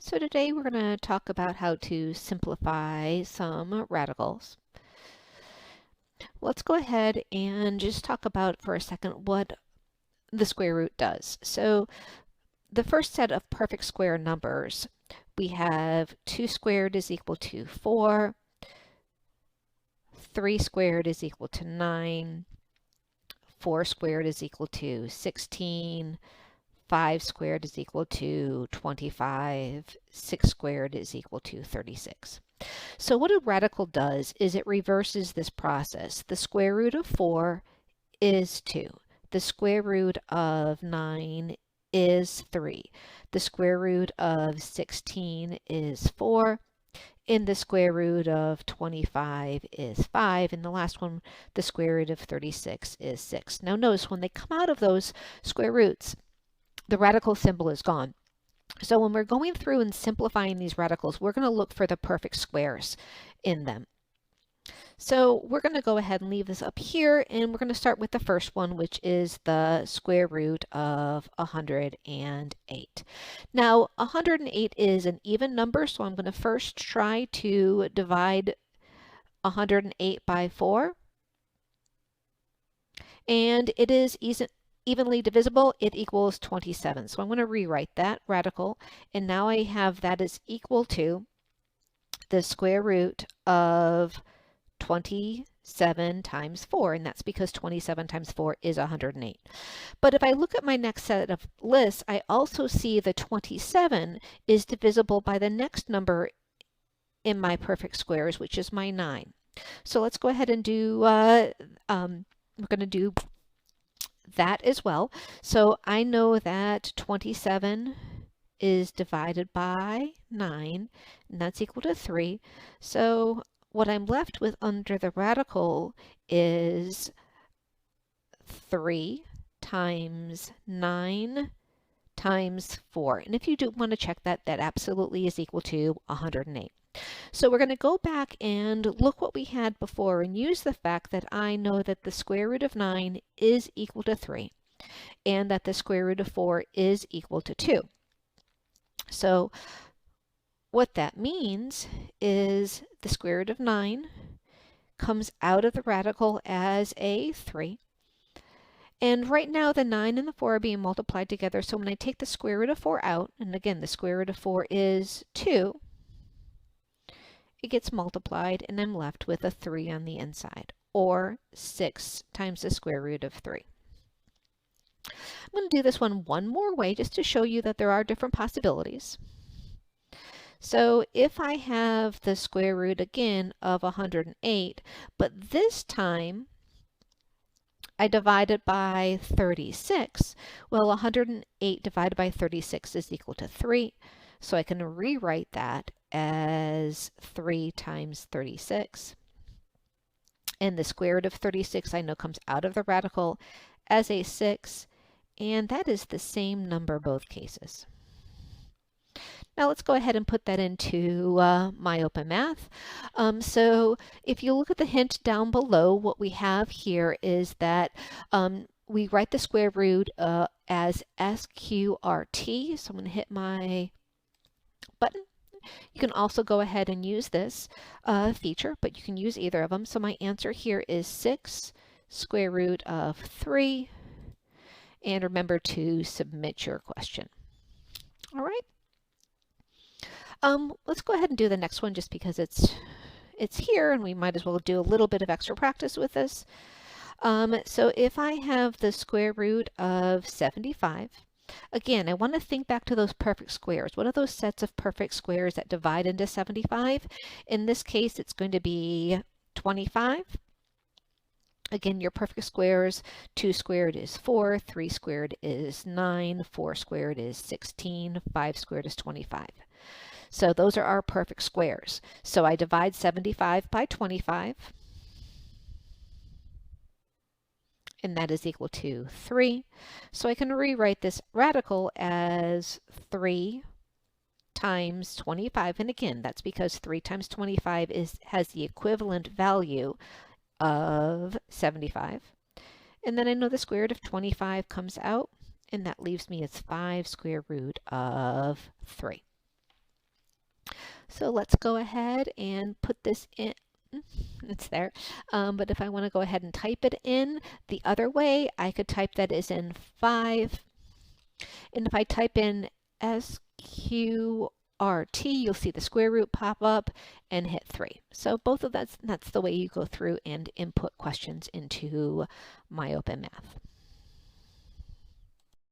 So today we're going to talk about how to simplify some radicals. Let's go ahead and just talk about for a second what the square root does. So the first set of perfect square numbers, we have 2 squared is equal to 4, 3 squared is equal to 9, 4 squared is equal to 16, 5 squared is equal to 25, 6 squared is equal to 36. So what a radical does is it reverses this process. The square root of 4 is 2. The square root of 9 is 3. The square root of 16 is 4. And the square root of 25 is 5. And the last one, the square root of 36 is 6. Now notice when they come out of those square roots, the radical symbol is gone. So when we're going through and simplifying these radicals, we're going to look for the perfect squares in them. So we're going to go ahead and leave this up here, and we're going to start with the first one, which is the square root of 108. Now, 108 is an even number, so I'm going to first try to divide 108 by 4. And it is evenly divisible, it equals 27. So I'm going to rewrite that radical, and now I have that is equal to the square root of 27 times 4, and that's because 27 times 4 is 108. But if I look at my next set of lists, I also see the 27 is divisible by the next number in my perfect squares, which is my 9. So let's go ahead and do, we're going to do that as well. So I know that 27 is divided by 9, and that's equal to 3. So what I'm left with under the radical is 3 times 9 times 4. And if you do want to check that, that absolutely is equal to 108. So we're going to go back and look what we had before and use the fact that I know that the square root of 9 is equal to 3 and that the square root of 4 is equal to 2. So what that means is the square root of 9 comes out of the radical as a 3. And right now the 9 and the 4 are being multiplied together. So when I take the square root of 4 out, and again the square root of 4 is 2, it gets multiplied and I'm left with a 3 on the inside, or 6 times the square root of 3. I'm going to do this one more way just to show you that there are different possibilities. So if I have the square root again of 108, but this time I divide it by 36, well 108 divided by 36 is equal to 3. So I can rewrite that as 3 times 36. And the square root of 36 I know comes out of the radical as a 6. And that is the same number both cases. Now let's go ahead and put that into my open math. So if you look at the hint down below, what we have here is that we write the square root as SQRT. So I'm going to hit my button. You can also go ahead and use this feature, but you can use either of them. So my answer here is 6 square root of 3. And remember to submit your question. All right. Let's go ahead and do the next one just because it's here and we might as well do a little bit of extra practice with this. So if I have the square root of 75, again, I want to think back to those perfect squares. What are those sets of perfect squares that divide into 75? In this case, it's going to be 25. Again, your perfect squares, 2 squared is 4, 3 squared is 9, 4 squared is 16, 5 squared is 25. So those are our perfect squares. So I divide 75 by 25. And that is equal to 3. So I can rewrite this radical as 3 times 25. And again, that's because 3 times 25 has the equivalent value of 75. And then I know the square root of 25 comes out, and that leaves me as 5 square root of 3. So let's go ahead and put this in. It's there. But if I want to go ahead and type it in the other way, I could type that as in 5. And if I type in SQRT, you'll see the square root pop up and hit 3. So both of that's the way you go through and input questions into MyOpenMath.